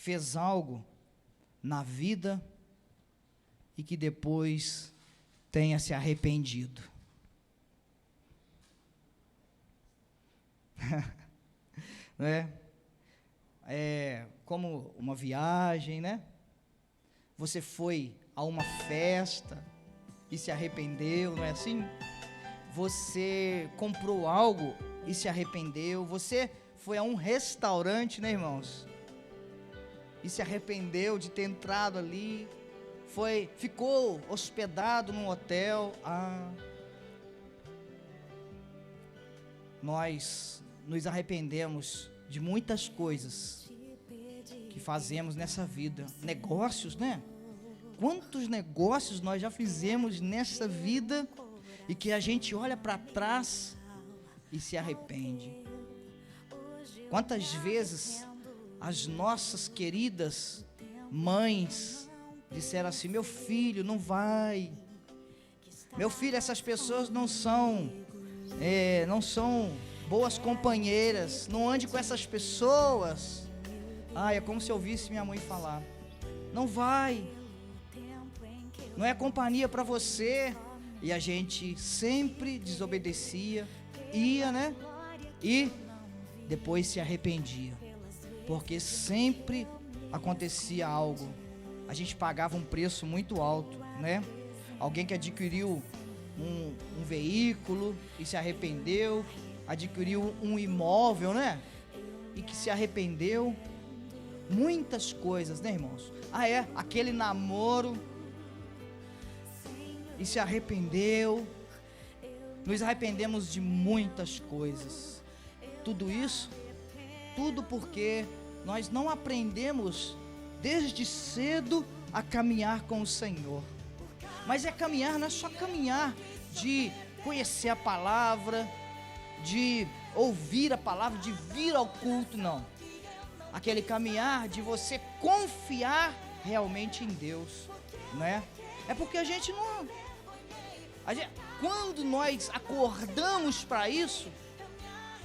fez algo na vida e que depois tenha se arrependido? Não é? É como uma viagem, né? Você foi a uma festa e se arrependeu, não é assim? Você comprou algo e se arrependeu. Você foi a um restaurante, né, irmãos? E se arrependeu de ter entrado ali. Ficou hospedado num hotel. Nós nos arrependemos de muitas coisas que fazemos nessa vida. Negócios, né? Quantos negócios nós já fizemos nessa vida e que a gente olha para trás e se arrepende. Quantas vezes as nossas queridas mães disseram assim: meu filho, não vai. Meu filho, essas pessoas não são boas companheiras, não ande com essas pessoas. É como se eu ouvisse minha mãe falar: não vai, não é companhia para você. E a gente sempre desobedecia, ia, né? E depois se arrependia, porque sempre acontecia algo. A gente pagava um preço muito alto, né? Alguém que adquiriu um veículo e se arrependeu, adquiriu um imóvel, né? E que se arrependeu. Muitas coisas, né, irmãos? Aquele namoro e se arrependeu. Nos arrependemos de muitas coisas. Tudo isso, tudo porque nós não aprendemos desde cedo a caminhar com o Senhor. Mas caminhar, não é só caminhar de conhecer a palavra, de ouvir a palavra, de vir ao culto, não. Aquele caminhar de você confiar realmente em Deus, né? É porque a gente não... quando nós acordamos para isso,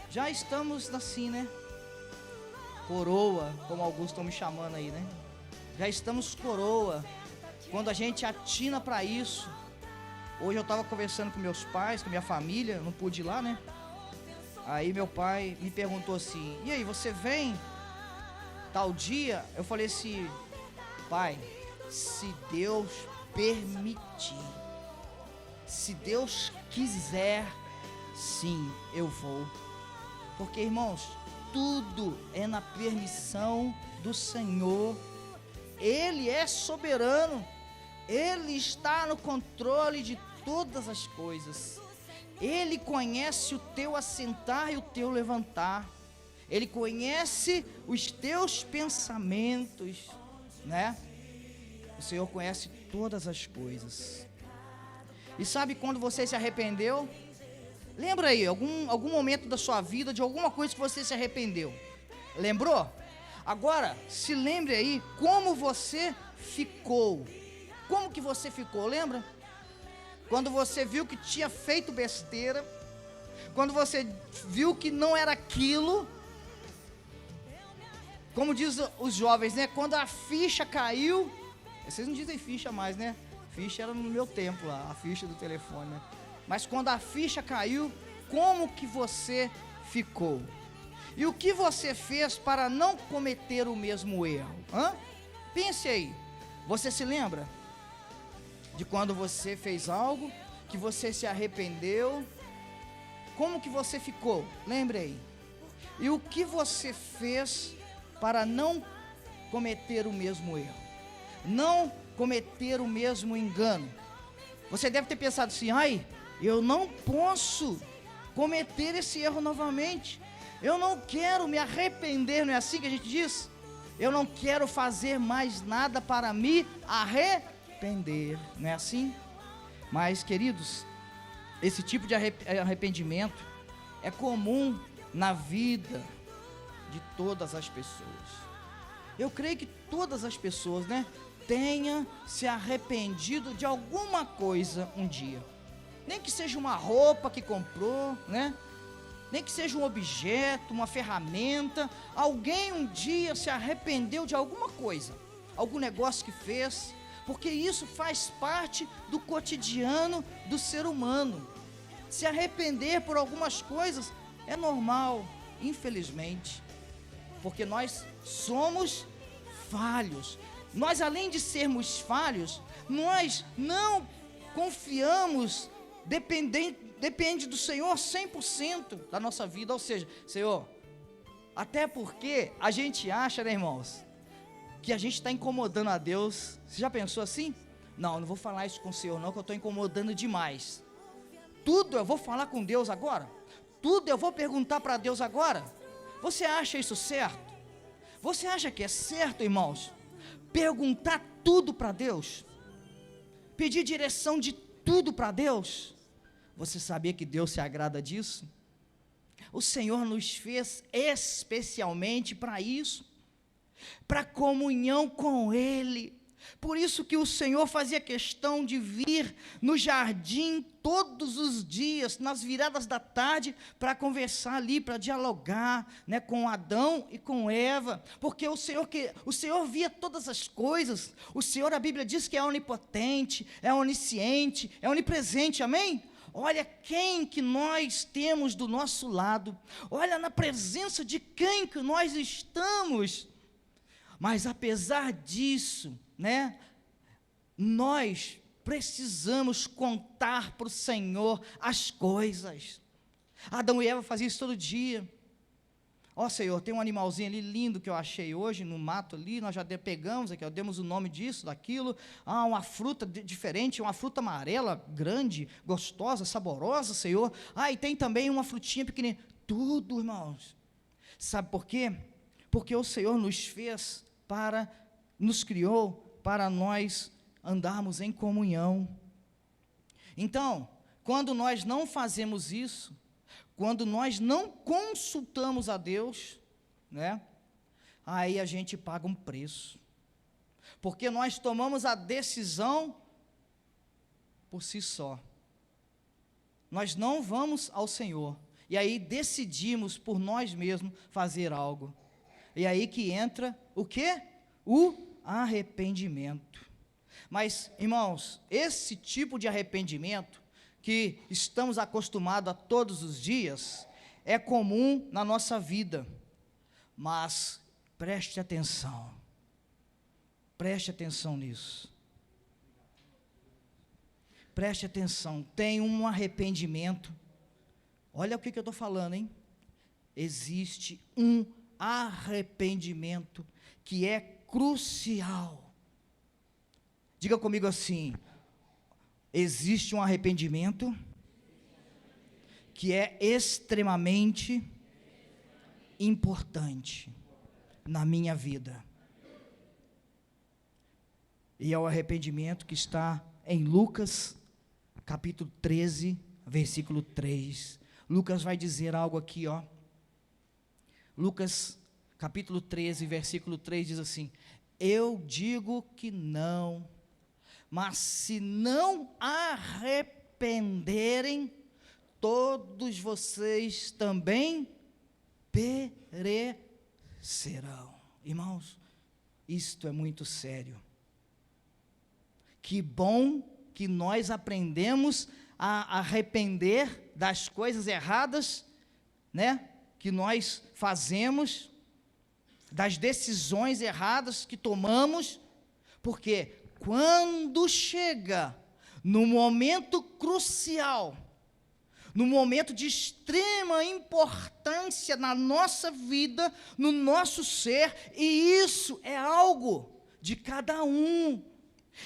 já estamos assim, né? Coroa, como alguns estão me chamando aí, né? Já estamos coroa. Quando a gente atina para isso. Hoje eu estava conversando com meus pais, com minha família, não pude ir lá, né? Aí meu pai me perguntou assim: e aí, você vem tal dia? Eu falei assim: pai, se Deus permitir, se Deus quiser, sim, eu vou. Porque, irmãos, tudo é na permissão do Senhor. Ele é soberano. Ele está no controle de todas as coisas. Ele conhece o teu assentar e o teu levantar. Ele conhece os teus pensamentos, né? O Senhor conhece todas as coisas. E sabe quando você se arrependeu? Lembra aí, algum momento da sua vida, de alguma coisa que você se arrependeu. Lembrou? Agora, se lembre aí como você ficou. Como que você ficou, lembra? Quando você viu que tinha feito besteira, quando você viu que não era aquilo, como diz os jovens, né? Quando a ficha caiu, vocês não dizem ficha mais, né? Ficha era no meu tempo lá, a ficha do telefone, né? Mas quando a ficha caiu, como que você ficou? E o que você fez para não cometer o mesmo erro? Pense aí, você se lembra de quando você fez algo, que você se arrependeu? Como que você ficou? Lembre aí. E o que você fez para não cometer o mesmo erro? Não cometer o mesmo engano? Você deve ter pensado assim: eu não posso cometer esse erro novamente. Eu não quero me arrepender, não é assim que a gente diz? Eu não quero fazer mais nada para me arrepender, não é assim? Mas, queridos, esse tipo de arrependimento é comum na vida de todas as pessoas. Eu creio que todas as pessoas, né, tenham se arrependido de alguma coisa um dia. Nem que seja uma roupa que comprou, né? nem que seja um objeto, uma ferramenta. Alguém um dia se arrependeu de alguma coisa, algum negócio que fez, porque isso faz parte do cotidiano do ser humano. Se arrepender por algumas coisas é normal, infelizmente, porque nós somos falhos. Nós, além de sermos falhos, nós não confiamos, depende do Senhor 100% da nossa vida. Ou seja, Senhor, até porque a gente acha, né, irmãos, que a gente está incomodando a Deus. Você já pensou assim? Não vou falar isso com o Senhor não, que eu estou incomodando demais. Tudo eu vou falar com Deus agora? Tudo eu vou perguntar para Deus agora? Você acha isso certo? Você acha que é certo, irmãos, perguntar tudo para Deus? Pedir direção de tudo para Deus? Você sabia que Deus se agrada disso? O Senhor nos fez especialmente para isso, para comunhão com Ele. Por isso que o Senhor fazia questão de vir no jardim todos os dias, nas viradas da tarde, para conversar ali, para dialogar, né, com Adão e com Eva, porque o Senhor via todas as coisas. O Senhor, a Bíblia diz que é onipotente, é onisciente, é onipresente, amém? Olha quem que nós temos do nosso lado, olha na presença de quem que nós estamos. Mas apesar disso, né, nós precisamos contar para o Senhor as coisas. Adão e Eva faziam isso todo dia. Ó Senhor, tem um animalzinho ali lindo que eu achei hoje no mato ali, nós já pegamos aqui, ó, demos o nome disso, daquilo. Uma fruta diferente, uma fruta amarela, grande, gostosa, saborosa, Senhor. E tem também uma frutinha pequenininha. Tudo, irmãos. Sabe por quê? Porque o Senhor nos criou para nós andarmos em comunhão. Então, quando nós não fazemos isso, quando nós não consultamos a Deus, né, aí a gente paga um preço, porque nós tomamos a decisão por si só. Nós não vamos ao Senhor, e aí decidimos por nós mesmos fazer algo, e aí que entra o quê? O arrependimento. Mas, irmãos, esse tipo de arrependimento que estamos acostumados a todos os dias é comum na nossa vida. Mas preste atenção nisso. Preste atenção, tem um arrependimento. Olha o que eu estou falando, hein? Existe um arrependimento que é crucial. Diga comigo assim: existe um arrependimento que é extremamente importante na minha vida. E é o arrependimento que está em Lucas, capítulo 13, versículo 3. Lucas vai dizer algo aqui, ó. Lucas, capítulo 13, versículo 3 diz assim: eu digo que não, mas se não arrependerem, todos vocês também perecerão. Irmãos, isto é muito sério. Que bom que nós aprendemos a arrepender das coisas erradas, né, que nós fazemos, das decisões erradas que tomamos, porque quando chega no momento crucial, no momento de extrema importância na nossa vida, no nosso ser, e isso é algo de cada um,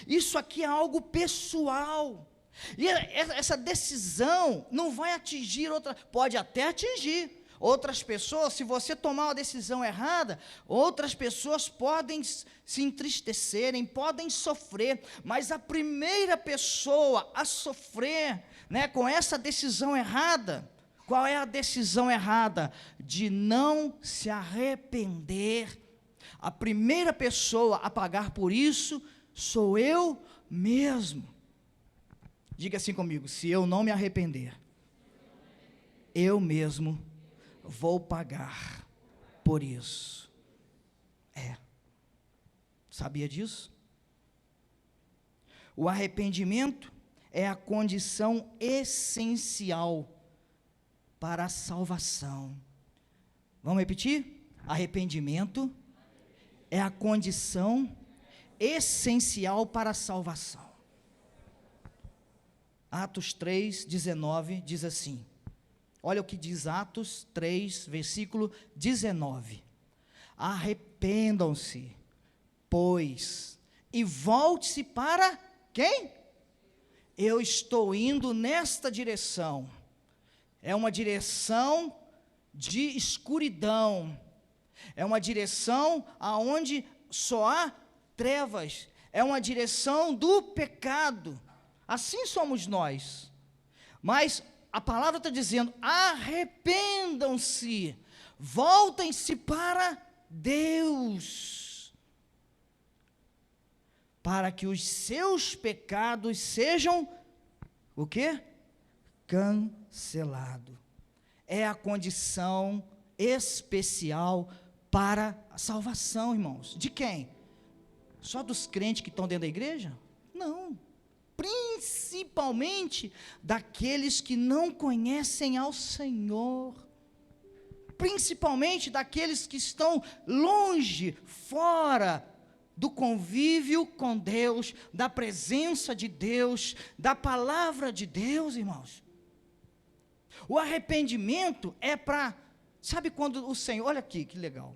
isso aqui é algo pessoal, e essa decisão não vai atingir pode até atingir outras pessoas. Se você tomar uma decisão errada, outras pessoas podem se entristecerem, podem sofrer, mas a primeira pessoa a sofrer, né, com essa decisão errada, qual é a decisão errada? De não se arrepender. A primeira pessoa a pagar por isso sou eu mesmo. Diga assim comigo: se eu não me arrepender, eu mesmo vou pagar por isso. Sabia disso? O arrependimento é a condição essencial para a salvação. Vamos repetir? Arrependimento é a condição essencial para a salvação. Atos 3:19 diz assim. Olha o que diz Atos 3, versículo 19. Arrependam-se, pois, e volte-se para quem? Eu estou indo nesta direção. É uma direção de escuridão. É uma direção aonde só há trevas. É uma direção do pecado. Assim somos nós. Mas a palavra está dizendo: arrependam-se, voltem-se para Deus, para que os seus pecados sejam, o quê? Cancelados. É a condição especial para a salvação, irmãos. De quem? Só dos crentes que estão dentro da igreja? Não. Principalmente daqueles que não conhecem ao Senhor. Principalmente daqueles que estão longe, fora do convívio com Deus, da presença de Deus, da palavra de Deus, irmãos. O arrependimento é para, sabe quando o Senhor, olha aqui, que legal.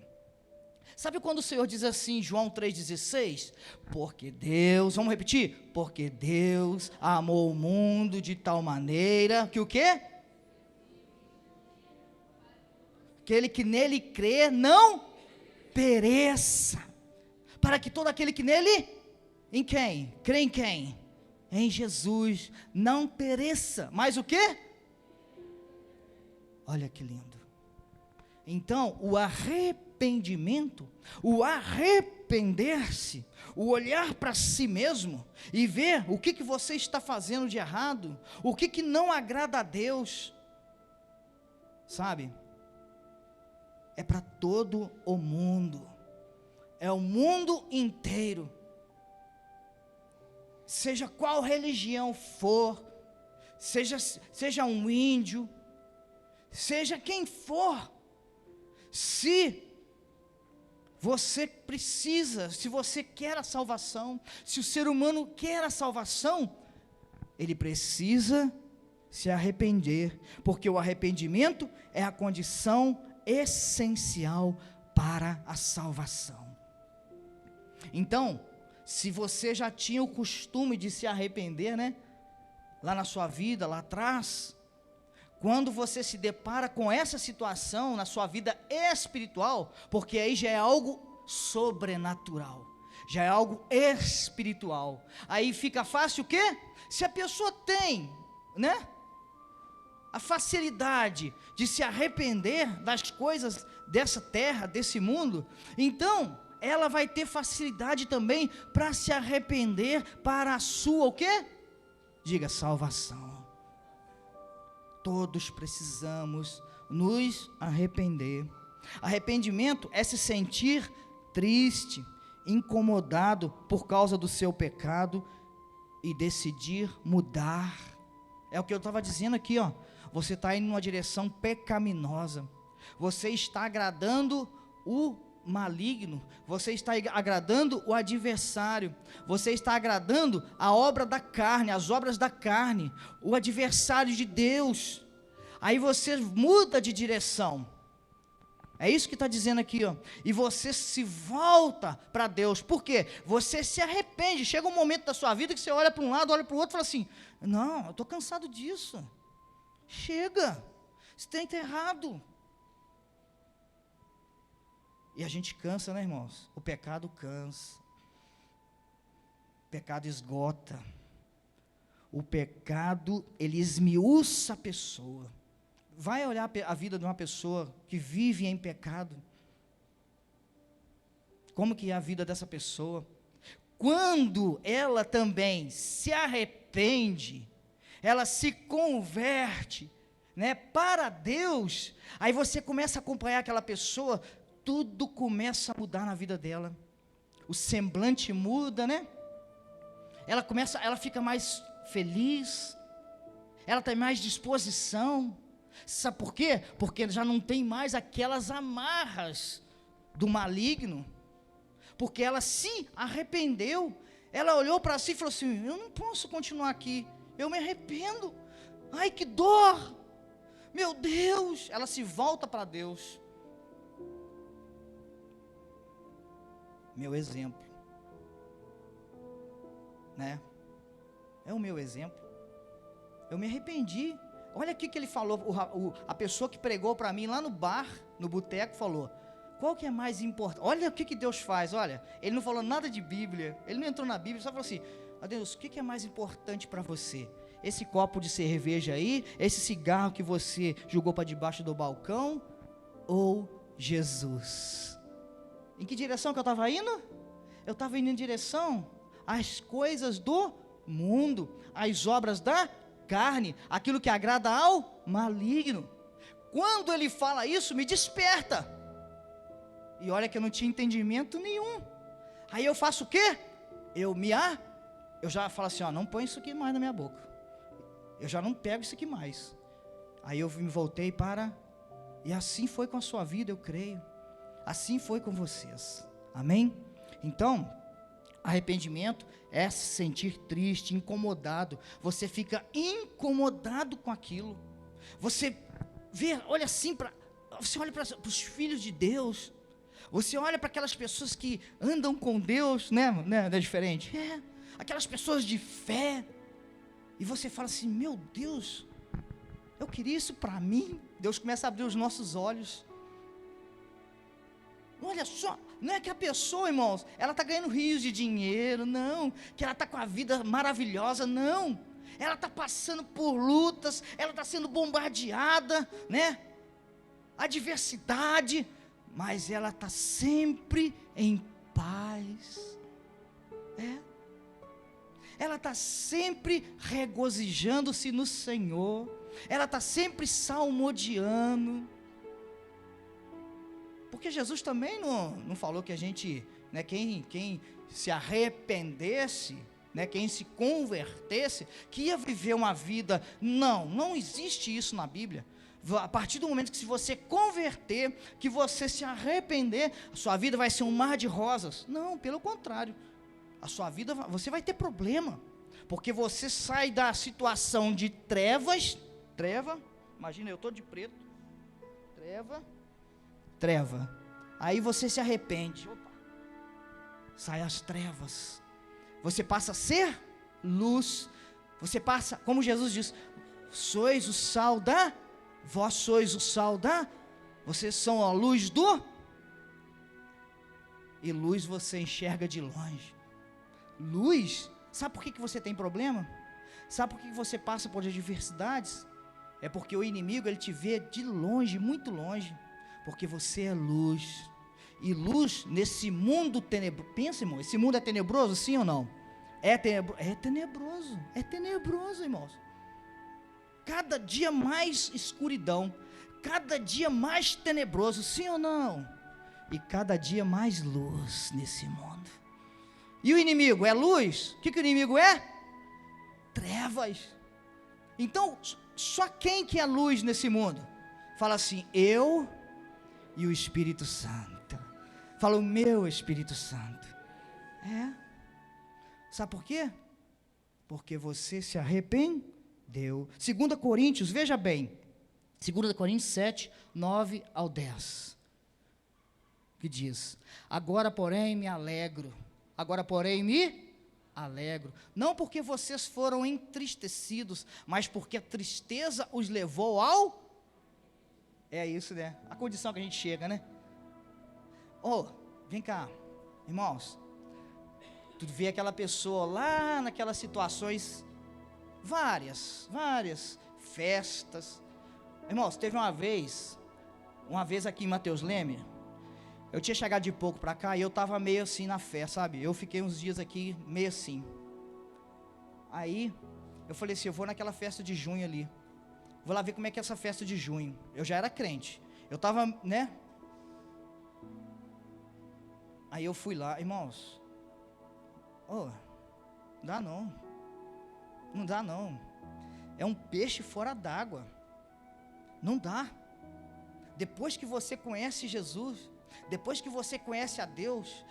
Sabe quando o Senhor diz assim, João 3,16? Porque Deus, vamos repetir? Porque Deus amou o mundo de tal maneira, que o quê? Aquele que nele crê não pereça, para que todo aquele que nele, em quem? Crê em quem? Em Jesus, não pereça, mas o quê? Olha que lindo. Então, o arrependimento, o arrepender-se, o olhar para si mesmo e ver o que você está fazendo de errado, o que não agrada a Deus, sabe? É para todo o mundo, é o mundo inteiro, seja qual religião for, seja um índio, seja quem for, se você precisa, se você quer a salvação, se o ser humano quer a salvação, ele precisa se arrepender, porque o arrependimento é a condição essencial para a salvação. Então, se você já tinha o costume de se arrepender, né, lá na sua vida, lá atrás, quando você se depara com essa situação na sua vida espiritual, porque aí já é algo sobrenatural, já é algo espiritual, aí fica fácil o quê? Se a pessoa tem, né, a facilidade de se arrepender das coisas dessa terra, desse mundo, então ela vai ter facilidade também para se arrepender para a sua, o quê? Diga, salvação. Todos precisamos nos arrepender. Arrependimento é se sentir triste, incomodado por causa do seu pecado e decidir mudar. É o que eu estava dizendo aqui, ó. Você está indo numa direção pecaminosa, você está agradando o maligno, você está agradando o adversário, você está agradando a obra da carne, as obras da carne, o adversário de Deus. Aí você muda de direção. É isso que está dizendo aqui, ó. E você se volta para Deus. Por quê? Você se arrepende. Chega um momento da sua vida que você olha para um lado, olha para o outro e fala assim: não, eu estou cansado disso. Chega, isso está errado. E a gente cansa, né, irmãos? O pecado cansa. O pecado esgota. O pecado, ele esmiuça a pessoa. Vai olhar a vida de uma pessoa que vive em pecado. Como que é a vida dessa pessoa? Quando ela também se arrepende, ela se converte, né, para Deus, aí você começa a acompanhar aquela pessoa, tudo começa a mudar na vida dela. O semblante muda, né? Ela fica mais feliz, ela tem mais disposição. Sabe por quê? Porque já não tem mais aquelas amarras do maligno, porque ela se arrependeu. Ela olhou para si e falou assim: eu não posso continuar aqui, eu me arrependo, ai que dor, meu Deus. Ela se volta para Deus. Meu exemplo, né? É o meu exemplo. Eu me arrependi. Olha aqui que ele falou, a pessoa que pregou para mim lá no bar, no boteco, falou: qual que é mais importante? Olha o que Deus faz, olha. Ele não falou nada de Bíblia, ele não entrou na Bíblia, só falou assim: Deus, o que é mais importante para você? Esse copo de cerveja aí, esse cigarro que você jogou para debaixo do balcão, ou Jesus? Em que direção que eu estava indo? Eu estava indo em direção às coisas do mundo, às obras da carne, aquilo que agrada ao maligno. Quando ele fala isso, me desperta. E olha que eu não tinha entendimento nenhum. Aí eu faço o quê? Eu já falo assim: não põe isso aqui mais na minha boca. Eu já não pego isso aqui mais. Aí eu me voltei para... E assim foi com a sua vida, eu creio. Assim foi com vocês. Amém? Então, arrependimento é se sentir triste, incomodado. Você fica incomodado com aquilo. Você vê, olha assim, você olha para os filhos de Deus. Você olha para aquelas pessoas que andam com Deus, né? Não é diferente? Aquelas pessoas de fé. E você fala assim: meu Deus, eu queria isso para mim. Deus começa a abrir os nossos olhos. Olha só, não é que a pessoa, irmãos, ela está ganhando rios de dinheiro, não, que ela está com a vida maravilhosa, não, ela está passando por lutas, ela está sendo bombardeada, né, adversidade, mas ela está sempre em paz, ela está sempre regozijando-se no Senhor, ela está sempre salmodiando. Porque Jesus também não falou que a gente, né, quem se arrependesse, né, quem se convertesse, que ia viver uma vida. Não existe isso na Bíblia. A partir do momento que se você converter, que você se arrepender, a sua vida vai ser um mar de rosas. Não, pelo contrário. A sua vida, você vai ter problema. Porque você sai da situação de treva, imagina eu todo de preto, treva, aí você se arrepende, sai as trevas, você passa a ser luz, você passa, como Jesus diz, vós sois o sal da, vocês são a luz e luz você enxerga de longe, luz, sabe por que você tem problema? Sabe por que você passa por adversidades? É porque o inimigo, ele te vê de longe, muito longe, porque você é luz, e luz nesse mundo tenebroso. Pensa, irmão, esse mundo é tenebroso, sim ou não? É tenebroso, irmãos. Cada dia mais escuridão, cada dia mais tenebroso, sim ou não? E cada dia mais luz nesse mundo. E o inimigo é luz? O que o inimigo é? Trevas. Então, só quem que é luz nesse mundo? Fala assim: eu e o Espírito Santo. Fala: o meu Espírito Santo. Sabe por quê? Porque você se arrependeu. 2 Coríntios, veja bem, 2 Coríntios 7, 9 ao 10, que diz: agora porém me alegro, não porque vocês foram entristecidos, mas porque a tristeza os levou ao... É isso, né? A condição que a gente chega, né? Vem cá, irmãos. Tu vê aquela pessoa lá naquelas situações, várias festas. Irmãos, teve uma vez aqui em Mateus Leme, eu tinha chegado de pouco para cá e eu estava meio assim na fé, sabe? Eu fiquei uns dias aqui meio assim. Aí, eu falei assim: eu vou naquela festa de junho ali. vou lá ver como é que é essa festa de junho. Eu já era crente. Eu estava, né? Aí eu fui lá, irmãos. Não dá não. Não dá não. É um peixe fora d'água. Não dá. Depois que você conhece Jesus, depois que você conhece a Deus,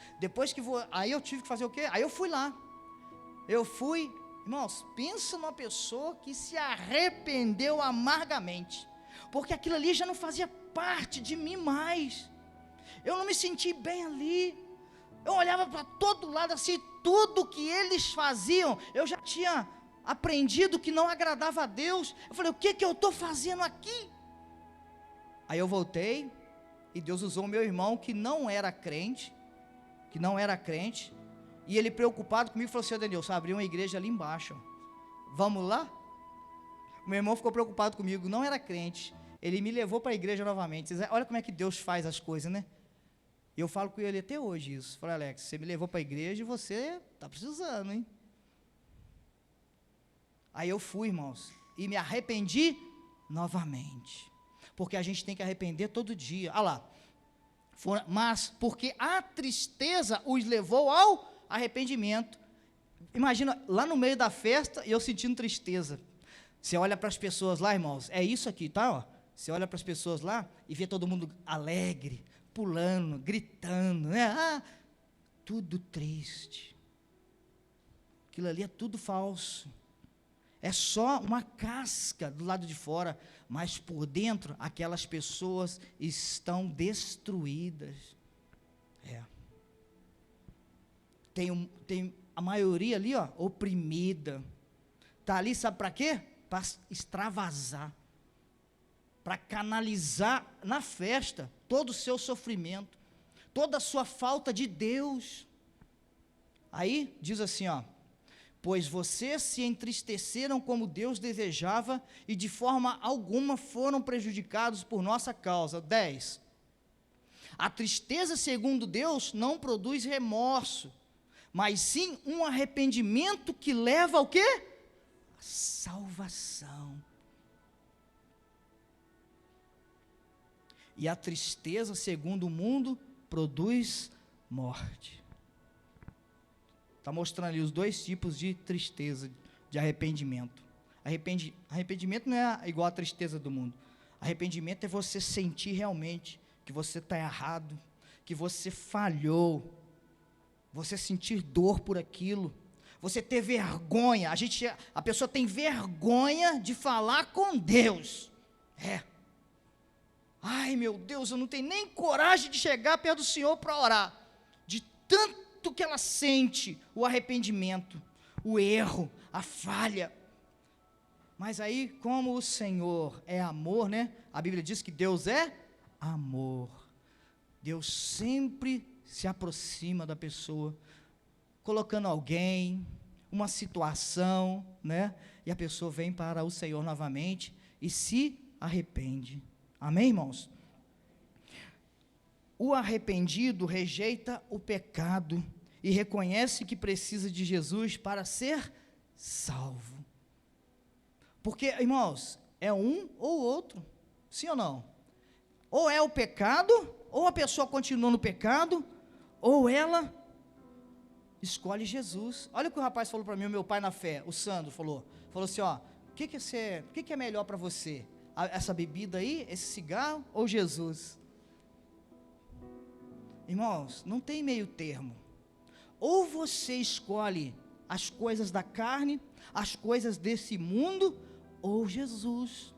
aí eu tive que fazer o quê? Aí eu fui lá. Irmãos, pensa numa pessoa que se arrependeu amargamente, porque aquilo ali já não fazia parte de mim mais. Eu não me senti bem ali. Eu olhava para todo lado assim, tudo que eles faziam, eu já tinha aprendido que não agradava a Deus. Eu falei, o que eu estou fazendo aqui? Aí eu voltei, e Deus usou o meu irmão que não era crente, e ele preocupado comigo, falou assim, Denilson, abriu uma igreja ali embaixo, vamos lá? O meu irmão ficou preocupado comigo, não era crente, ele me levou para a igreja novamente. Olha como é que Deus faz as coisas, né? Eu falo com ele até hoje isso. Falei, Alex, você me levou para a igreja e você está precisando, hein? Aí eu fui, irmãos, e me arrependi novamente, porque a gente tem que arrepender todo dia. Olha lá, mas porque a tristeza os levou ao arrependimento. Imagina, lá no meio da festa, eu sentindo tristeza. Você olha para as pessoas lá, irmãos, é isso aqui, tá? Ó. Você olha para as pessoas lá e vê todo mundo alegre, pulando, gritando, né? Tudo triste. Aquilo ali é tudo falso. É só uma casca do lado de fora, mas por dentro aquelas pessoas estão destruídas. Tem a maioria ali, ó, oprimida. Está ali, sabe para quê? Para extravasar, para canalizar na festa todo o seu sofrimento, toda a sua falta de Deus. Aí diz assim, ó, pois vocês se entristeceram como Deus desejava e de forma alguma foram prejudicados por nossa causa. 10. A tristeza segundo Deus não produz remorso, mas sim um arrependimento que leva ao quê? A salvação. E a tristeza segundo o mundo produz morte. Está mostrando ali os dois tipos de tristeza, de arrependimento. Arrependimento não é igual à tristeza do mundo. Arrependimento é você sentir realmente que você está errado, que você falhou, você sentir dor por aquilo, você ter vergonha. A pessoa tem vergonha de falar com Deus. Ai, meu Deus, eu não tenho nem coragem de chegar perto do Senhor para orar, de tanto que ela sente o arrependimento, o erro, a falha. Mas aí, como o Senhor é amor, né? A Bíblia diz que Deus é amor. Deus sempre se aproxima da pessoa, colocando alguém, uma situação, né? E a pessoa vem para o Senhor novamente e se arrepende. Amém, irmãos? O arrependido rejeita o pecado e reconhece que precisa de Jesus para ser salvo. Porque, irmãos, é um ou outro, sim ou não? Ou é o pecado, ou a pessoa continua no pecado, ou ela escolhe Jesus. Olha o que o rapaz falou para mim, o meu pai na fé, o Sandro falou assim, ó, o que é melhor para você? Essa bebida aí, esse cigarro ou Jesus? Irmãos, não tem meio termo. Ou você escolhe as coisas da carne, as coisas desse mundo, ou Jesus.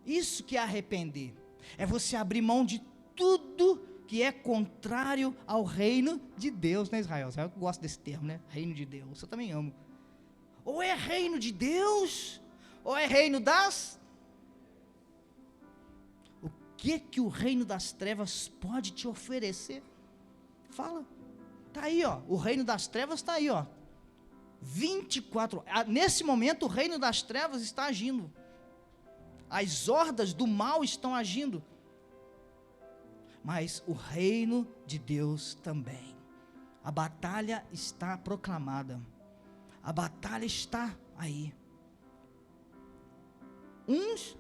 Isso que é arrepender. É você abrir mão de tudo que é contrário ao reino de Deus, né, Israel? Israel gosta desse termo, né? Reino de Deus. Eu também amo. Ou é reino de Deus, ou é reino das... O que o reino das trevas pode te oferecer? Fala. Está aí, ó. O reino das trevas está aí, ó. 24. Nesse momento, o reino das trevas está agindo. As hordas do mal estão agindo. Mas o reino de Deus também. A batalha está proclamada. A batalha está aí. Uns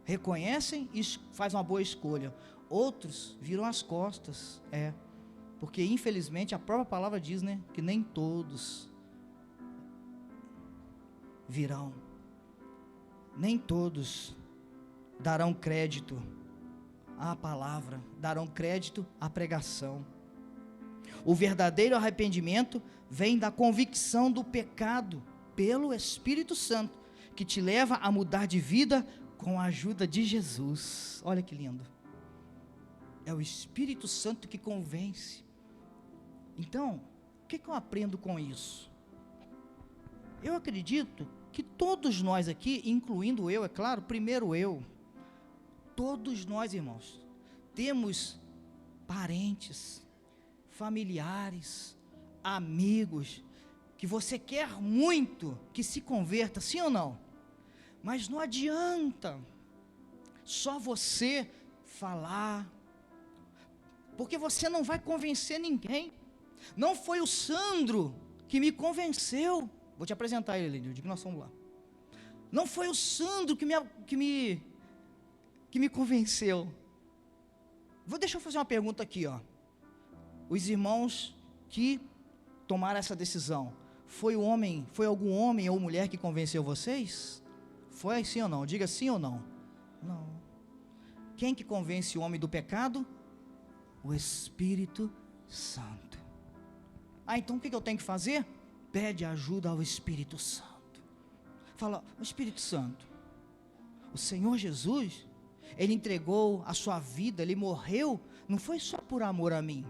reconhecem e fazem uma boa escolha. Outros viram as costas. Porque infelizmente a própria palavra diz, né, que nem todos virão. Nem todos darão crédito à palavra, darão crédito à pregação. O verdadeiro arrependimento vem da convicção do pecado pelo Espírito Santo, que te leva a mudar de vida com a ajuda de Jesus. Olha que lindo. É o Espírito Santo que convence. Então, o que eu aprendo com isso? Eu acredito que todos nós aqui, incluindo eu, é claro, primeiro eu, todos nós, irmãos, temos parentes, familiares, amigos, que você quer muito que se converta, sim ou não? Mas não adianta só você falar, porque você não vai convencer ninguém. Não foi o Sandro que me convenceu. Vou te apresentar ele, eu digo que nós vamos lá. Não foi o Sandro que me convenceu. Deixa eu fazer uma pergunta aqui, ó. Os irmãos que tomaram essa decisão, foi algum homem ou mulher que convenceu vocês? Foi sim ou não? Diga sim ou não. Não. Quem que convence o homem do pecado? O Espírito Santo. Então o que eu tenho que fazer? Pede ajuda ao Espírito Santo. Fala, Espírito Santo, o Senhor Jesus, Ele entregou a sua vida, Ele morreu, não foi só por amor a mim,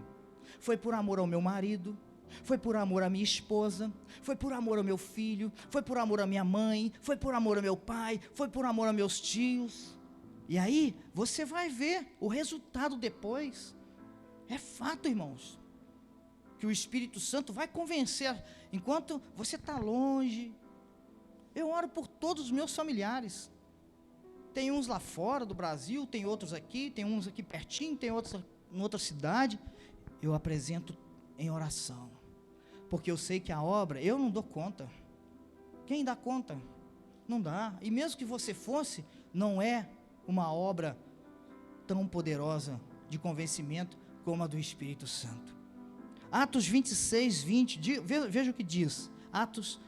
foi por amor ao meu marido, foi por amor à minha esposa, foi por amor ao meu filho, foi por amor à minha mãe, foi por amor ao meu pai, foi por amor a meus tios. E aí, você vai ver o resultado depois. É fato, irmãos, que o Espírito Santo vai convencer, enquanto você está longe. Eu oro por todos os meus familiares, tem uns lá fora do Brasil, tem outros aqui, tem uns aqui pertinho, tem outros em outra cidade, eu apresento em oração, porque eu sei que a obra, eu não dou conta. Quem dá conta? Não dá. E mesmo que você fosse, não é uma obra tão poderosa de convencimento como a do Espírito Santo. Atos 26, 20, veja o que diz. Atos,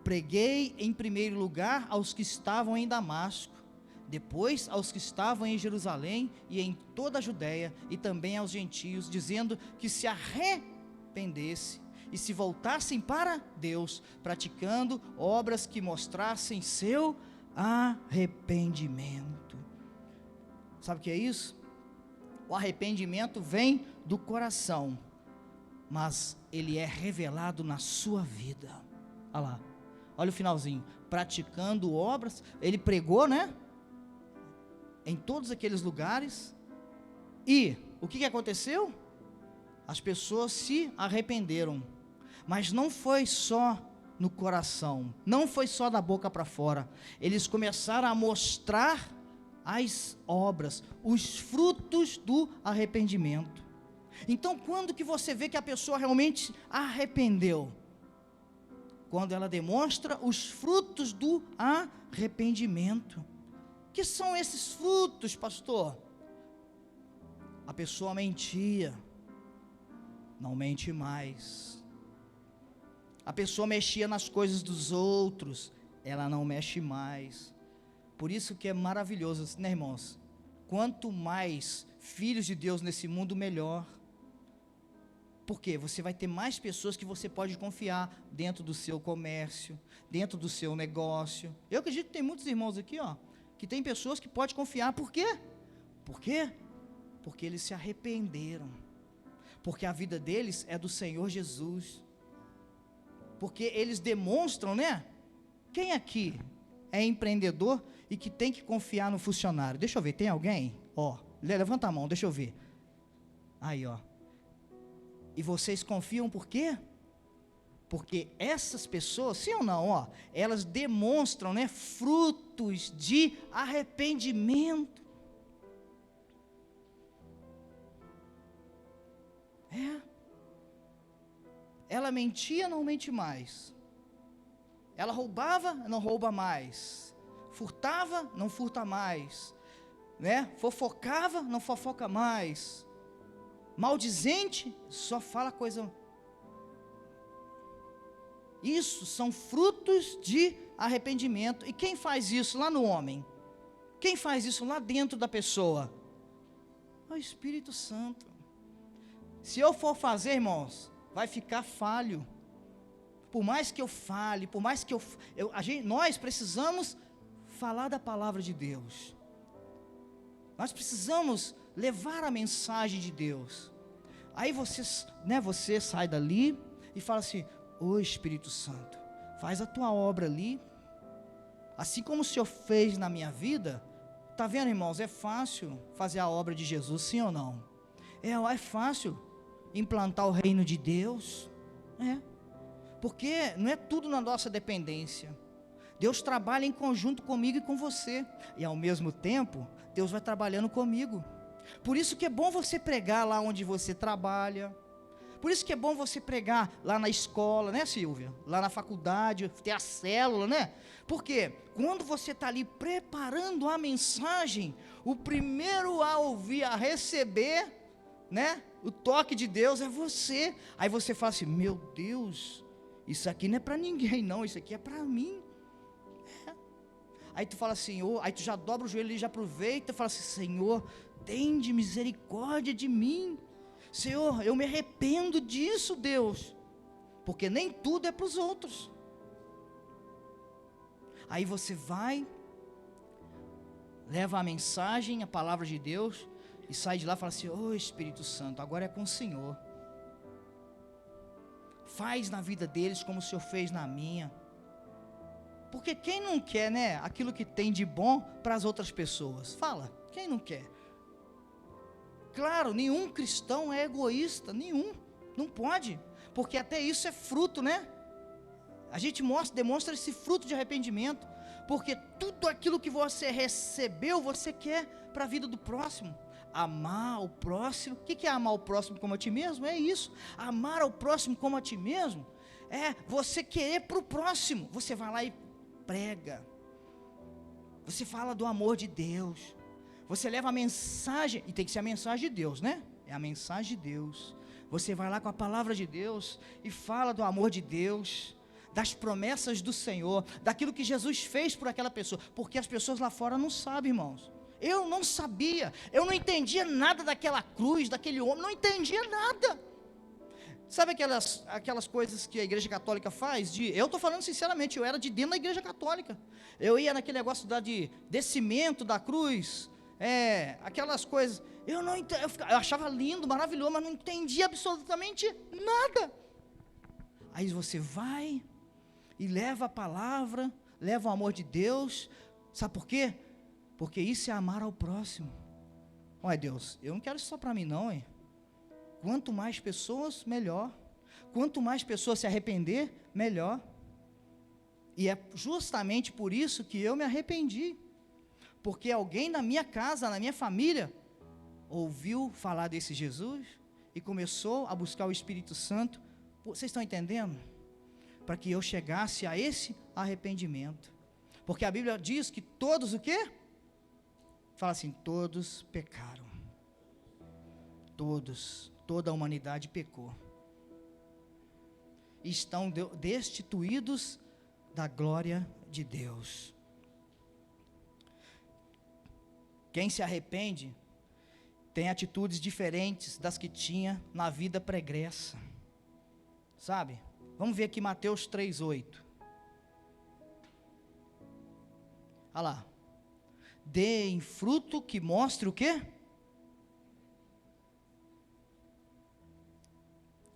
preguei em primeiro lugar aos que estavam em Damasco, depois aos que estavam em Jerusalém e em toda a Judéia, e também aos gentios, dizendo que se arrependesse e se voltassem para Deus, praticando obras que mostrassem seu arrependimento. Sabe o que é isso? O arrependimento vem do coração, mas ele é revelado na sua vida. Olha o finalzinho, praticando obras, ele pregou, né? Em todos aqueles lugares, e o que aconteceu? As pessoas se arrependeram, mas não foi só no coração, não foi só da boca para fora, eles começaram a mostrar as obras, os frutos do arrependimento. Então, quando que você vê que a pessoa realmente arrependeu? Quando ela demonstra os frutos do arrependimento. Que são esses frutos, pastor? A pessoa mentia, não mente mais. A pessoa mexia nas coisas dos outros, ela não mexe mais. Por isso que é maravilhoso, né, irmãos? Quanto mais filhos de Deus nesse mundo, melhor. Porque você vai ter mais pessoas que você pode confiar dentro do seu comércio, dentro do seu negócio. Eu acredito que tem muitos irmãos aqui, que tem pessoas que pode confiar. Por quê? Por quê? Porque eles se arrependeram. Porque a vida deles é do Senhor Jesus. Porque eles demonstram, né? Quem aqui é empreendedor e que tem que confiar no funcionário? Deixa eu ver, tem alguém? Levanta a mão, deixa eu ver. Aí, E vocês confiam por quê? Porque essas pessoas, sim ou não, elas demonstram, né, frutos de arrependimento. Ela mentia, não mente mais. Ela roubava, não rouba mais. furtava, não furta mais, né? Fofocava, não fofoca mais, maldizente, só fala coisa. Isso são frutos de arrependimento. E quem faz isso lá no homem? Quem faz isso lá dentro da pessoa? É o Espírito Santo. Se eu for fazer, irmãos, vai ficar falho. Por mais que eu fale, por mais que nós precisamos falar da palavra de Deus. Nós precisamos levar a mensagem de Deus. Aí você sai dali e fala assim: ô Espírito Santo, faz a tua obra ali, assim como o Senhor fez na minha vida. Está vendo, irmãos, é fácil fazer a obra de Jesus, sim ou não? É fácil implantar o reino de Deus, porque não é tudo na nossa dependência. Deus trabalha em conjunto comigo e com você, e ao mesmo tempo, Deus vai trabalhando comigo. Por isso que é bom você pregar lá onde você trabalha. Por isso que é bom você pregar lá na escola, né, Silvia? Lá na faculdade, ter a célula, né? Porque quando você está ali preparando a mensagem, o primeiro a ouvir, a receber, né, o toque de Deus é você. Aí você fala assim: meu Deus, isso aqui não é para ninguém não, isso aqui é para mim. Aí tu fala assim, aí tu já dobra o joelho e já aproveita e fala assim: Senhor, tende misericórdia de mim. Senhor, eu me arrependo disso, Deus, porque nem tudo é para os outros. Aí você vai, leva a mensagem, a palavra de Deus, e sai de lá e fala assim: ô Espírito Santo, agora é com o Senhor. Faz na vida deles como o Senhor fez na minha. Porque quem não quer, né, aquilo que tem de bom para as outras pessoas? Fala, quem não quer? Claro, nenhum cristão é egoísta, nenhum, não pode, porque até isso é fruto, né? A gente demonstra esse fruto de arrependimento, porque tudo aquilo que você recebeu, você quer para a vida do próximo. Amar o próximo. O que é amar o próximo como a ti mesmo? É isso, amar ao próximo como a ti mesmo, é você querer para o próximo. Você vai lá e prega, você fala do amor de Deus, você leva a mensagem, e tem que ser a mensagem de Deus, né? É a mensagem de Deus. Você vai lá com a palavra de Deus e fala do amor de Deus, das promessas do Senhor, daquilo que Jesus fez por aquela pessoa, porque as pessoas lá fora não sabem, irmãos. Eu não sabia, eu não entendia nada daquela cruz, daquele homem, não entendia nada. Sabe aquelas coisas que a igreja católica faz? Eu estou falando sinceramente, eu era de dentro da igreja católica. Eu ia naquele negócio de descimento da cruz, aquelas coisas. Eu achava lindo, maravilhoso, mas não entendia absolutamente nada. Aí você vai e leva a palavra, leva o amor de Deus. Sabe por quê? Porque isso é amar ao próximo. Olha, Deus, eu não quero isso só para mim não, hein? Quanto mais pessoas, melhor. Quanto mais pessoas se arrepender, melhor. E é justamente por isso que eu me arrependi. Porque alguém na minha casa, na minha família, ouviu falar desse Jesus e começou a buscar o Espírito Santo. Vocês estão entendendo? Para que eu chegasse a esse arrependimento. Porque a Bíblia diz que todos o quê? Fala assim, todos pecaram. Toda a humanidade pecou. Estão destituídos da glória de Deus. Quem se arrepende tem atitudes diferentes das que tinha na vida pregressa. Sabe? Vamos ver aqui Mateus 3:8. Olha lá. Deem fruto que mostre o quê?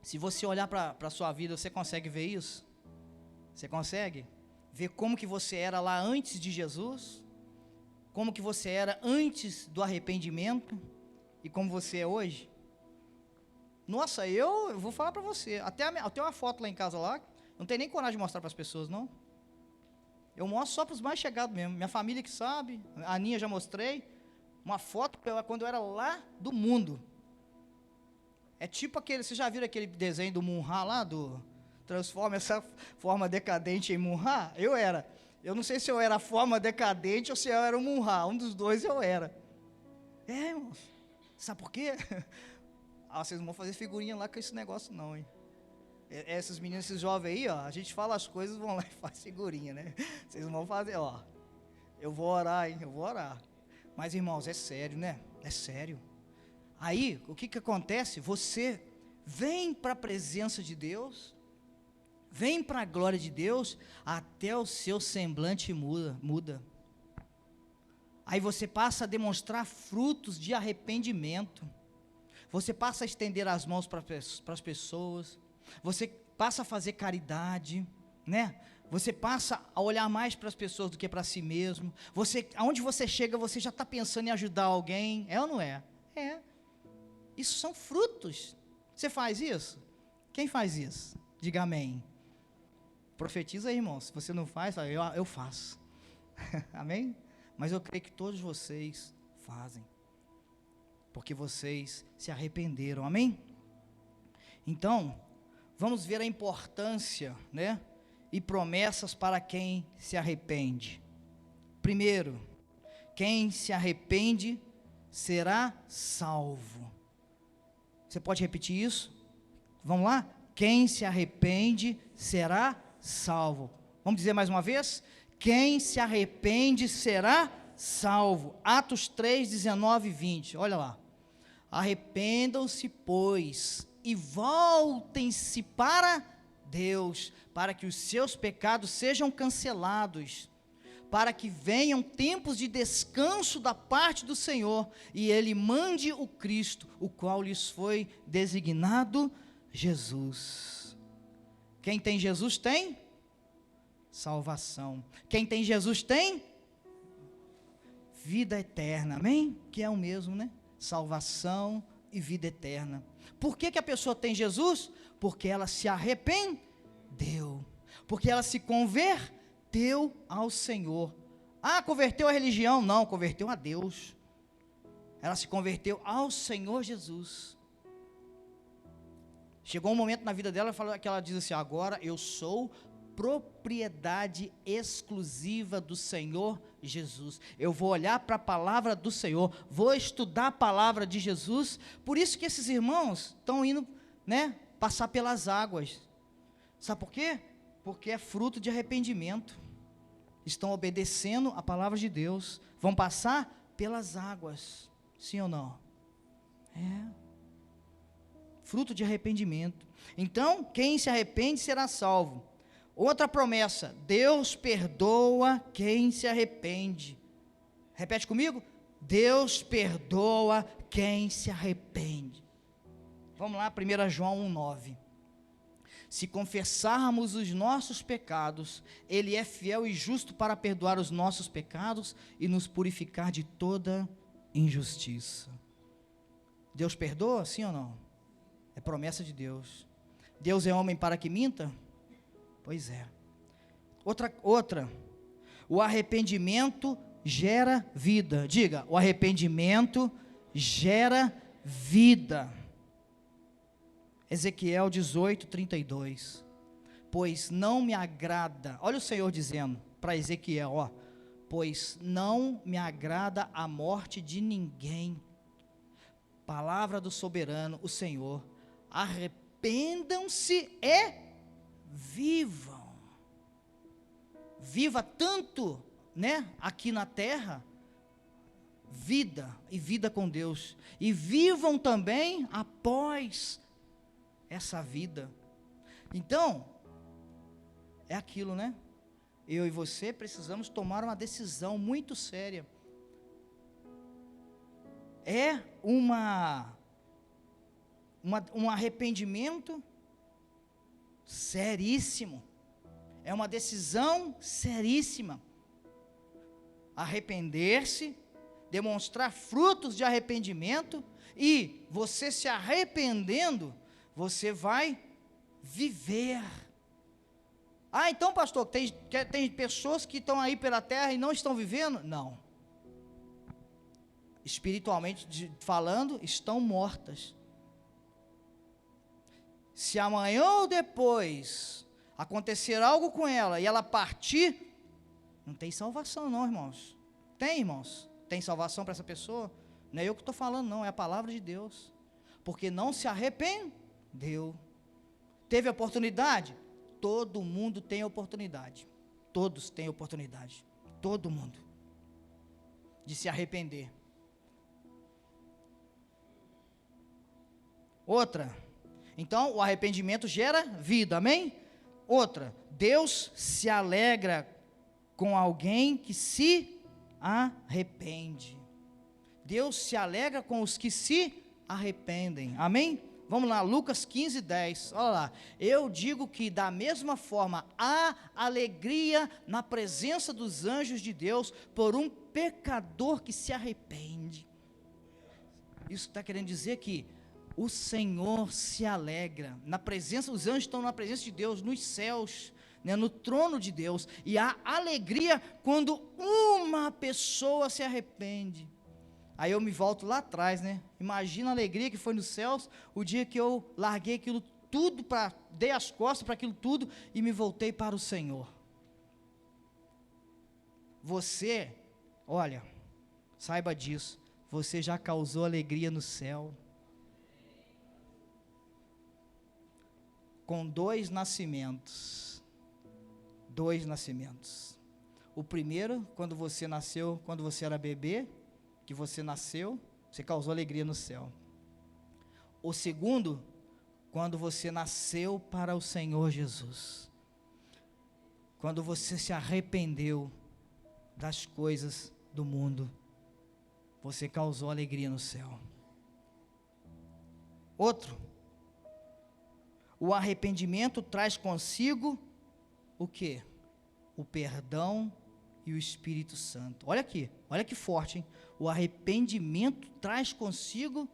Se você olhar para a sua vida, você consegue ver isso? Você consegue ver como que você era lá antes de Jesus? Como que você era antes do arrependimento? E como você é hoje? Nossa, eu vou falar para você, até uma foto lá em casa lá, não tenho nem coragem de mostrar para as pessoas, não. Eu mostro só para os mais chegados mesmo, minha família que sabe, a Aninha já mostrei, uma foto quando eu era lá do mundo. É tipo vocês já viram aquele desenho do Munra lá, do Transforma essa forma decadente em Munra? Eu era. Eu não sei se eu era a forma decadente ou se eu era o Munhá, um dos dois eu era. Irmãos, sabe por quê? Vocês não vão fazer figurinha lá com esse negócio não, hein? Esses meninos, esses jovens aí, ó, a gente fala as coisas, vão lá e faz figurinha, né? Vocês não vão fazer, ó. Eu vou orar, hein? Eu vou orar. Mas, irmãos, é sério, né? É sério. Aí, o que acontece? Você vem para a presença de Deus, vem para a glória de Deus, até o seu semblante muda. Aí você passa a demonstrar frutos de arrependimento. Você passa a estender as mãos para as pessoas. Você passa a fazer caridade, né? Você passa a olhar mais para as pessoas do que para si mesmo. Aonde você chega, você já está pensando em ajudar alguém. É ou não é? É. Isso são frutos. Você faz isso? Quem faz isso? Diga amém. Profetiza aí, irmão. Se você não faz, eu faço. Amém? Mas eu creio que todos vocês fazem. Porque vocês se arrependeram. Amém? Então, vamos ver a importância, né? E promessas para quem se arrepende. Primeiro, quem se arrepende será salvo. Você pode repetir isso? Vamos lá? Quem se arrepende será salvo. Vamos dizer mais uma vez? Quem se arrepende será salvo. Atos 3, 19 e 20. Olha lá. Arrependam-se, pois, e voltem-se para Deus, para que os seus pecados sejam cancelados, para que venham tempos de descanso da parte do Senhor, e Ele mande o Cristo, o qual lhes foi designado Jesus. Quem tem Jesus tem salvação. Quem tem Jesus tem vida eterna, amém? Que é o mesmo, né? Salvação e vida eterna. Por que a pessoa tem Jesus? Porque ela se arrependeu, porque ela se converteu ao Senhor. Converteu a religião? Não, converteu a Deus. Ela se converteu ao Senhor Jesus. Chegou um momento na vida dela que ela diz assim: agora eu sou propriedade exclusiva do Senhor Jesus. Eu vou olhar para a palavra do Senhor, vou estudar a palavra de Jesus. Por isso que esses irmãos estão indo, né, passar pelas águas. Sabe por quê? Porque é fruto de arrependimento. Estão obedecendo a palavra de Deus. Vão passar pelas águas. Sim ou não? É. Fruto de arrependimento. Então, quem se arrepende será salvo. Outra promessa: Deus perdoa quem se arrepende. Repete comigo: Deus perdoa quem se arrepende. Vamos lá, 1 João 1,9. Se confessarmos os nossos pecados, Ele é fiel e justo para perdoar os nossos pecados e nos purificar de toda injustiça. Deus perdoa, sim ou não? É promessa de Deus. Deus é homem para que minta? Pois é. Outra. O arrependimento gera vida. Diga, o arrependimento gera vida. Ezequiel 18, 32. Pois não me agrada, olha o Senhor dizendo para Ezequiel, pois não me agrada a morte de ninguém. Palavra do soberano, o Senhor. Arrependam-se e vivam. Viva tanto, né, aqui na terra, vida e vida com Deus, e vivam também após essa vida. Então, é aquilo, né? Eu e você precisamos tomar uma decisão muito séria. É um arrependimento seríssimo. É uma decisão seríssima. Arrepender-se, demonstrar frutos de arrependimento, e você se arrependendo, você vai viver. Então, pastor, tem pessoas que estão aí pela terra e não estão vivendo? Não. Espiritualmente falando, estão mortas. Se amanhã ou depois acontecer algo com ela e ela partir, Não tem salvação não, irmãos. Tem, irmãos? Tem salvação para essa pessoa? Não é eu que estou falando não, é a palavra de Deus. Porque não se arrependeu. Teve oportunidade? Todo mundo tem oportunidade. Todos têm oportunidade. Todo mundo. De se arrepender. Outra. Então, o arrependimento gera vida, amém? Outra. Deus se alegra com alguém que se arrepende. Deus se alegra com os que se arrependem, amém? Vamos lá, Lucas 15:10, olha lá. Eu digo que da mesma forma há alegria na presença dos anjos de Deus por um pecador que se arrepende. Isso está querendo dizer que o Senhor se alegra na presença, os anjos estão na presença de Deus, nos céus, né, no trono de Deus, e há alegria quando uma pessoa se arrepende. Aí eu me volto lá atrás, né? Imagina a alegria que foi nos céus, o dia que eu larguei aquilo tudo, dei as costas para aquilo tudo e me voltei para o Senhor. Você, olha, saiba disso, você já causou alegria no céu. Com dois nascimentos. O primeiro, quando você nasceu, quando você era bebê, que você nasceu, você causou alegria no céu. O segundo, quando você nasceu para o Senhor Jesus. Quando você se arrependeu das coisas do mundo, você causou alegria no céu. Outro, o arrependimento traz consigo o quê? O perdão e o Espírito Santo. Olha aqui, olha que forte, hein? O arrependimento traz consigo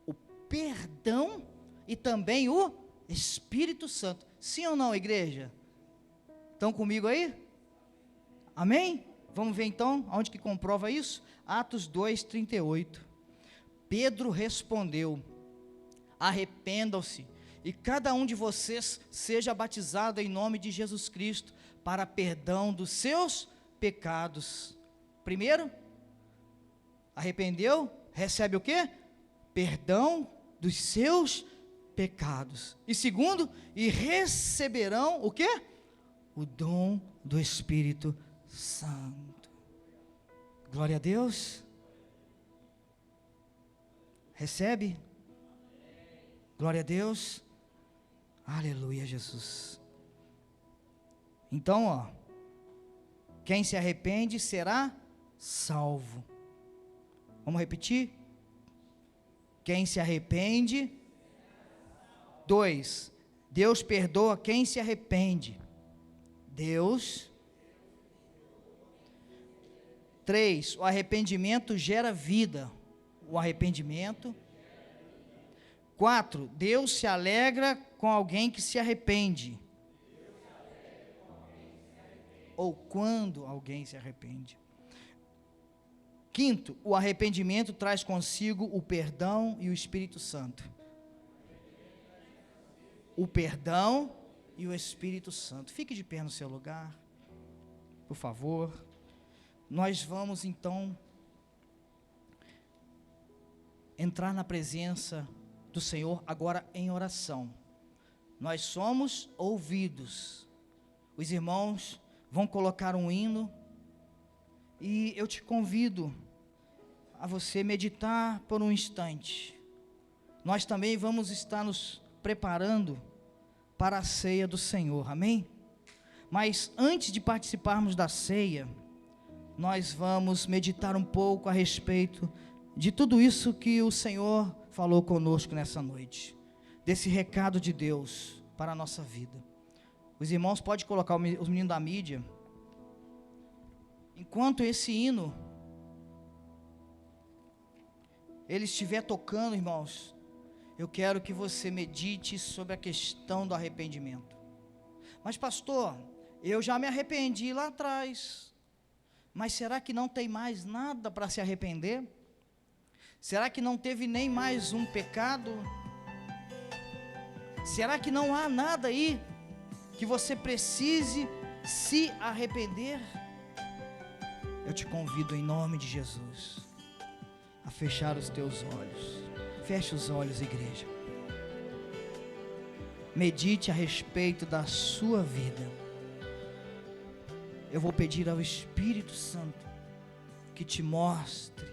o perdão e também o Espírito Santo. Sim ou não, igreja? Estão comigo aí? Amém? Vamos ver então, onde que comprova isso? Atos 2:38. Pedro respondeu: arrependam-se, e cada um de vocês seja batizado em nome de Jesus Cristo, para perdão dos seus pecados. Primeiro, arrependeu, recebe o quê? Perdão dos seus pecados. E segundo, e receberão o quê? O dom do Espírito Santo. Glória a Deus. Recebe? Glória a Deus. Aleluia, Jesus. Então, ó, quem se arrepende será salvo. Vamos repetir? Quem se arrepende. 2. Deus perdoa quem se arrepende. Deus. 3. O arrependimento gera vida. O arrependimento. 4. Deus se alegra com alguém que se arrepende. Ou quando alguém se arrepende. 5. O arrependimento traz consigo o perdão e o Espírito Santo. O perdão e o Espírito Santo. Fique de pé no seu lugar, por favor. Nós vamos então entrar na presença do Senhor agora em oração. Nós somos ouvidos. Os irmãos vão colocar um hino e eu te convido a você meditar por um instante. Nós também vamos estar nos preparando para a ceia do Senhor, amém? Mas antes de participarmos da ceia, nós vamos meditar um pouco a respeito de tudo isso que o Senhor falou conosco nessa noite, desse recado de Deus para a nossa vida. Os irmãos podem colocar os meninos da mídia. Enquanto esse hino ele estiver tocando, irmãos, eu quero que você medite sobre a questão do arrependimento. Mas pastor, eu já me arrependi lá atrás, mas será que não tem mais nada para se arrepender? Será que não teve nem mais um pecado? Será que não há nada aí que você precise se arrepender? eu te convido em nome de Jesus a fechar os teus olhos. Feche os olhos, igreja. Medite a respeito da sua vida. Eu vou pedir ao Espírito Santo que te mostre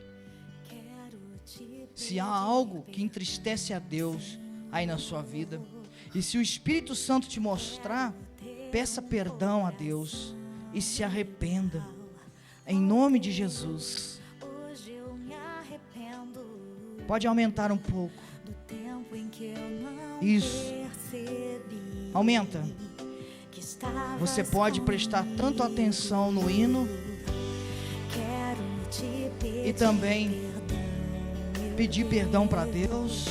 se há algo que entristece a Deus aí na sua vida. E se o Espírito Santo te mostrar, peça perdão a Deus e se arrependa em nome de Jesus. Pode aumentar um pouco. Isso. Aumenta. Você pode prestar tanto atenção no hino e também pedir perdão para Deus,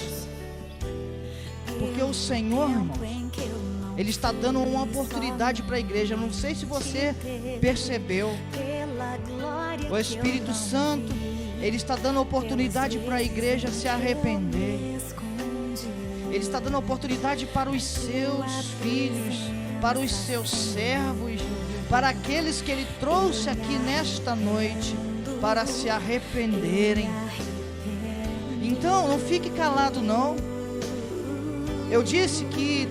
porque o Senhor, irmãos, Ele está dando uma oportunidade para a igreja. Não sei se você percebeu, o Espírito Santo, Ele está dando oportunidade para a igreja se arrepender. Ele está dando oportunidade para os seus filhos, para os seus servos, para aqueles que Ele trouxe aqui nesta noite, para se arrependerem. Então, não fique calado não. Eu disse que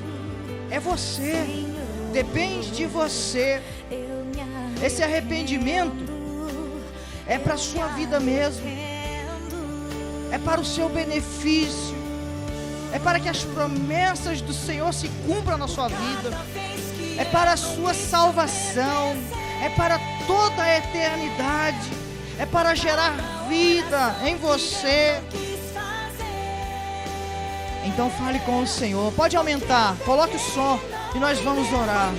é você, depende de você. Esse arrependimento é para a sua vida mesmo, é para o seu benefício, é para que as promessas do Senhor se cumpram na sua vida, é para a sua salvação, é para toda a eternidade, é para gerar vida em você. Então fale com o Senhor. Pode aumentar, coloque o som e nós vamos orar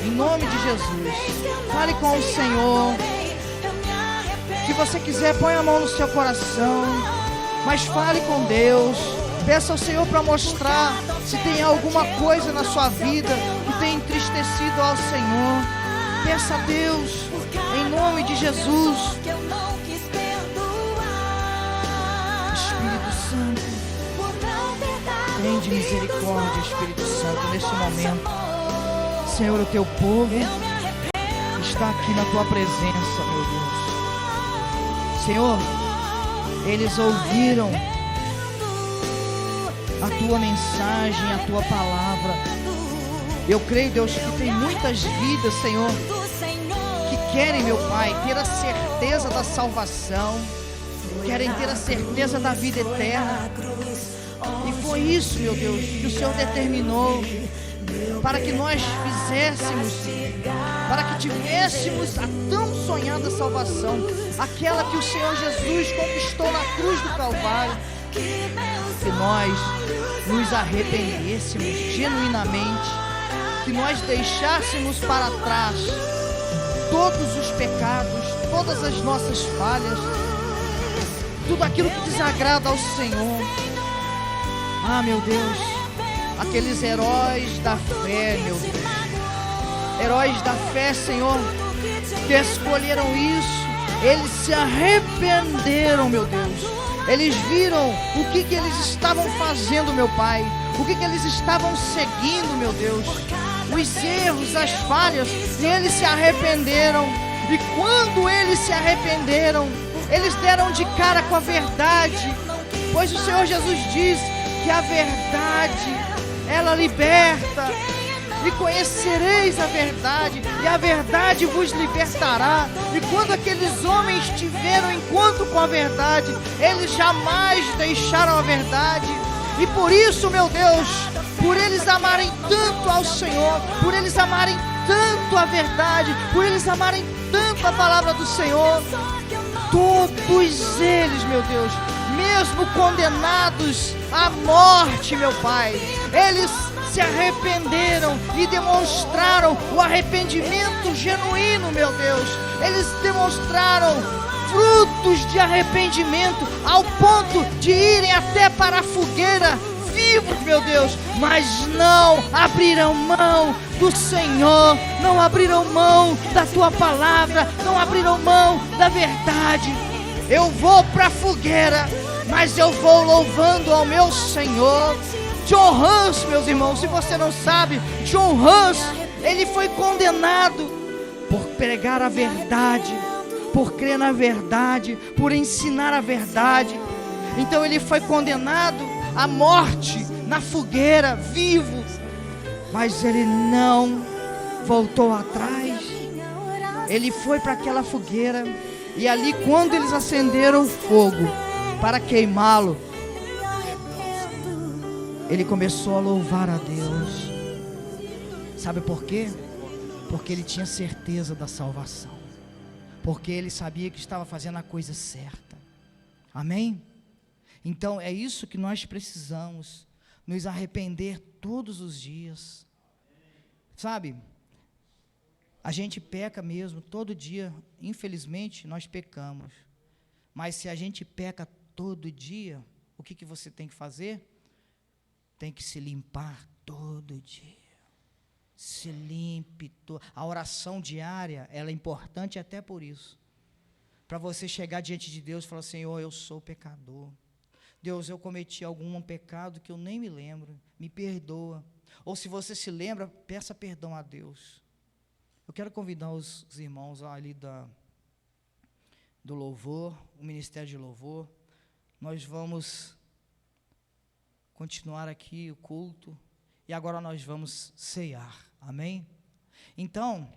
em nome de Jesus. Fale com o Senhor. Se você quiser, põe a mão no seu coração, mas fale com Deus. Peça ao Senhor para mostrar se tem alguma coisa na sua vida que tem entristecido ao Senhor. Peça a Deus em nome de Jesus. Espírito Santo, tende misericórdia, Espírito Santo, nesse momento. Senhor, o teu povo está aqui na tua presença, meu Deus. Senhor, eles ouviram a tua mensagem, a tua palavra. Eu creio, Deus, que tem muitas vidas, Senhor, que querem, meu Pai, ter a certeza da salvação, querem ter a certeza da vida eterna. E foi isso, meu Deus, que o Senhor determinou para que nós fizéssemos, para que tivéssemos a tão sonhada salvação, aquela que o Senhor Jesus conquistou na cruz do Calvário. Que nós nos arrependêssemos genuinamente, que nós deixássemos para trás todos os pecados, todas as nossas falhas, tudo aquilo que desagrada ao Senhor. Ah, meu Deus, aqueles heróis da fé, meu Deus, heróis da fé, Senhor, que escolheram isso, eles se arrependeram, meu Deus. Eles viram o que eles estavam fazendo, meu Pai, o que eles estavam seguindo, meu Deus, os erros, as falhas, e eles se arrependeram. E quando eles se arrependeram, eles deram de cara com a verdade, pois o Senhor Jesus diz que a verdade, ela liberta, e conhecereis a verdade, e a verdade vos libertará. E quando aqueles homens tiveram encontro com a verdade, eles jamais deixaram a verdade. E por isso, meu Deus, por eles amarem tanto ao Senhor, por eles amarem tanto a verdade, por eles amarem tanto a palavra do Senhor, todos eles, meu Deus, mesmo condenados à morte, meu Pai, eles se arrependeram e demonstraram o arrependimento genuíno, meu Deus. Eles demonstraram frutos de arrependimento ao ponto de irem até para a fogueira vivos, meu Deus, mas não abriram mão do Senhor, não abriram mão da tua palavra, não abriram mão da verdade. Eu vou para a fogueira, mas eu vou louvando ao meu Senhor. John Hus, meus irmãos, se você não sabe, John Hus, ele foi condenado por pregar a verdade, por crer na verdade, por ensinar a verdade. Então ele foi condenado à morte na fogueira, vivo, mas ele não voltou atrás. Ele foi para aquela fogueira, e ali, quando eles acenderam o fogo para queimá-lo, ele começou a louvar a Deus. Sabe por quê? Porque ele tinha certeza da salvação, porque ele sabia que estava fazendo a coisa certa. Amém? Então é isso que nós precisamos, nos arrepender todos os dias. Sabe, a gente peca mesmo, todo dia, infelizmente nós pecamos, mas se a gente peca todo dia, o que você tem que fazer? Tem que se limpar todo dia. Se limpe. A oração diária, ela é importante até por isso. Para você chegar diante de Deus e falar: Senhor, eu sou pecador. Deus, eu cometi algum pecado que eu nem me lembro, me perdoa. Ou se você se lembra, peça perdão a Deus. Eu quero convidar os irmãos ali do louvor, o ministério de louvor. Nós vamos continuar aqui o culto, e agora nós vamos ceiar, amém? Então,